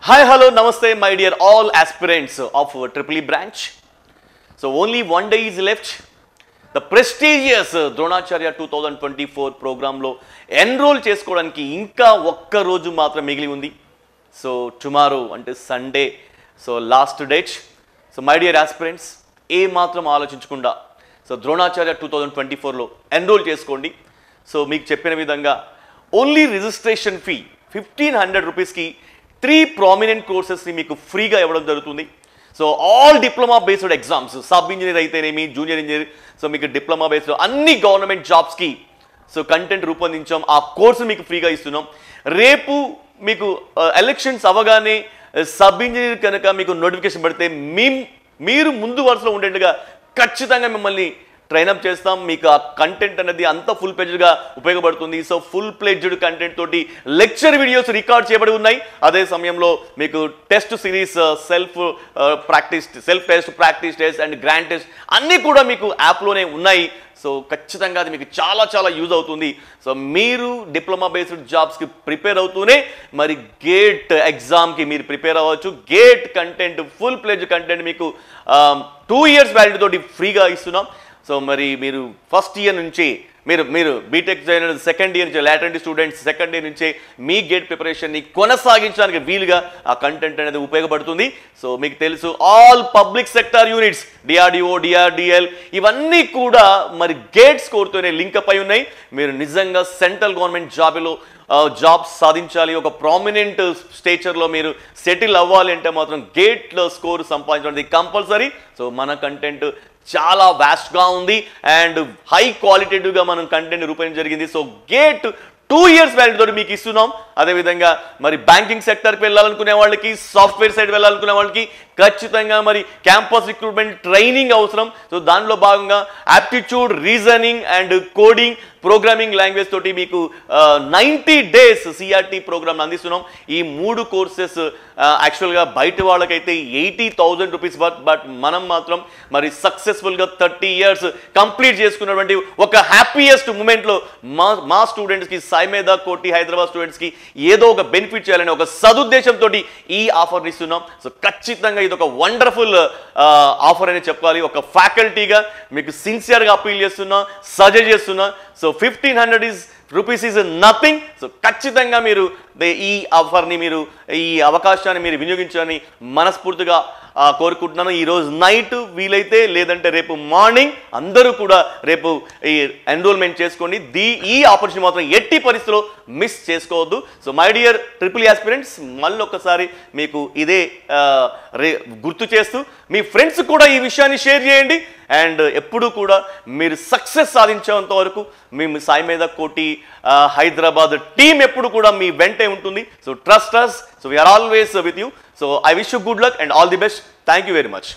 Hi, hello, namaste, my dear all aspirants of Triple E branch. So only one day is left. The prestigious Dronacharya 2024 program lo enroll chesukodaniki inka okka roju matram migili undi. So tomorrow ante Sunday, so last date. So my dear aspirants, ఏ మాత్రం ఆలోచించకుండా so Dronacharya 2024 లో enrol చేసుకోండి. So మీకు చెప్పిన విధంగా only registration fee 1500 రూపీస్కి 3 prominent కోర్సెస్ని మీకు ఫ్రీగా ఇవ్వడం జరుగుతుంది. So all diploma based exams, sub engineer అయితేనేమి, జూనియర్ ఇంజనీర్, సో మీకు డిప్లొమా బేస్డ్ అన్ని గవర్నమెంట్ జాబ్స్కి సో కంటెంట్ రూపొందించాం. ఆ కోర్సు మీకు ఫ్రీగా ఇస్తున్నాం. రేపు మీకు ఎలక్షన్స్ అవగానే సబ్ ఇంజనీర్ కనుక మీకు నోటిఫికేషన్ పడితే మీరు ముందు వరుసలో ఉండేట్టుగా ఖచ్చితంగా మిమ్మల్ని ట్రైనప్ చేస్తాం. మీకు ఆ కంటెంట్ అనేది అంత ఫుల్ ప్లేజ్డ్గా ఉపయోగపడుతుంది. సో ఫుల్ ప్లేజ్డ్ కంటెంట్ తోటి లెక్చర్ వీడియోస్ రికార్డ్ చేయబడి ఉన్నాయి. అదే సమయంలో మీకు test series, self test, practice test and grand test అన్నీ కూడా మీకు యాప్లోనే ఉన్నాయి. సో ఖచ్చితంగా అది మీకు చాలా చాలా యూజ్ అవుతుంది. సో మీరు డిప్లొమా బేస్డ్ జాబ్స్కి ప్రిపేర్ అవుతూనే మరి గేట్ ఎగ్జామ్కి మీరు ప్రిపేర్ అవ్వచ్చు. GATE content, full pledge content మీకు 2 years వ్యాలిడిటీ తోటి ఫ్రీగా ఇస్తున్నాం. సో మరి మీరు ఫస్ట్ ఇయర్ నుంచి మీరు బీటెక్ జాయిన్ అయిన సెకండ్ ఇయర్ నుంచి, లాటెంట్ స్టూడెంట్స్ సెకండ్ ఇయర్ నుంచే మీ గేట్ ప్రిపరేషన్ని కొనసాగించడానికి వీలుగా ఆ కంటెంట్ అనేది ఉపయోగపడుతుంది. సో మీకు తెలుసు all public sector units, DRDO, DRDL ఇవన్నీ కూడా మరి గేట్ స్కోర్తోనే లింకప్ అయి ఉన్నాయి. మీరు నిజంగా సెంట్రల్ గవర్నమెంట్ జాబ్స్ సాధించాలి, ఒక ప్రామినెంట్ స్టేచర్లో మీరు సెటిల్ అవ్వాలి అంటే మాత్రం గేట్లో స్కోర్ సంపాదించడం కంపల్సరీ. సో మన కంటెంట్ చాలా వాస్ట్గా ఉంది అండ్ హై క్వాలిటేటివ్గా మనం కంటెంట్ రూపొందించడం జరిగింది. సో గేట్ 2 years వ్యాలిడిటీ తోటి మీకు ఇస్తున్నాం. అదేవిధంగా మరి బ్యాంకింగ్ సెక్టర్కి వెళ్ళాలనుకునే వాళ్ళకి, సాఫ్ట్వేర్ సైడ్ వెళ్ళాలనుకునే వాళ్ళకి ఖచ్చితంగా మరి క్యాంపస్ రిక్రూట్మెంట్ ట్రైనింగ్ అవసరం. సో దానిలో భాగంగా aptitude, reasoning and coding, programming language తోటి మీకు 90 days సిఆర్టీ ప్రోగ్రామ్ అందిస్తున్నాం. ఈ 3 కోర్సెస్ యాక్చువల్గా బయట వాళ్ళకైతే 80,000 రూపీస్ బట్ మనం మాత్రం మరి సక్సెస్ఫుల్గా 30 years కంప్లీట్ చేసుకున్నటువంటి ఒక హ్యాపీయెస్ట్ మూమెంట్లో మా స్టూడెంట్స్కి, సాయిమేధా కోటి హైదరాబాద్ స్టూడెంట్స్కి ఏదో ఒక బెనిఫిట్ చేయాలని ఒక సదుద్దేశంతో ఈ ఆఫర్ని ఇస్తున్నాం. సో ఖచ్చితంగా ఇది ఒక వండర్ఫుల్ ఆఫర్ అని చెప్పాలి. ఒక ఫ్యాకల్టీగా మీకు సిన్సియర్గా అపీల్ చేస్తున్నా, సజెస్ట్ చేస్తున్నా. So 1500 rupees is nothing. So ఖచ్చితంగా మీరు ఈ ఆఫర్ని, ఈ అవకాశాన్ని మీరు వినియోగించాలని మనస్ఫూర్తిగా కోరుకుంటున్నాను. ఈరోజు నైట్ వీలైతే, లేదంటే రేపు మార్నింగ్ అందరూ కూడా రేపు ఈ ఎన్రోల్మెంట్ చేసుకోండి. ఈ ఆపర్చునిటీ మాత్రం ఎట్టి పరిస్థితిలో మిస్ చేసుకోవద్దు. So my dear triple aspirants, మళ్ళీ ఒక్కసారి మీకు ఇదే గుర్తు చేస్తూ మీ ఫ్రెండ్స్ కూడా ఈ విషయాన్ని షేర్ చేయండి. అండ్ ఎప్పుడు కూడా మీరు సక్సెస్ సాధించేంత వరకు మేము సాయిమేధా కోటి హైదరాబాద్ టీం ఎప్పుడు కూడా మీ వెంటే ఉంటుంది. So trust us. So we are always with you. So I wish you good luck and all the best. Thank you very much.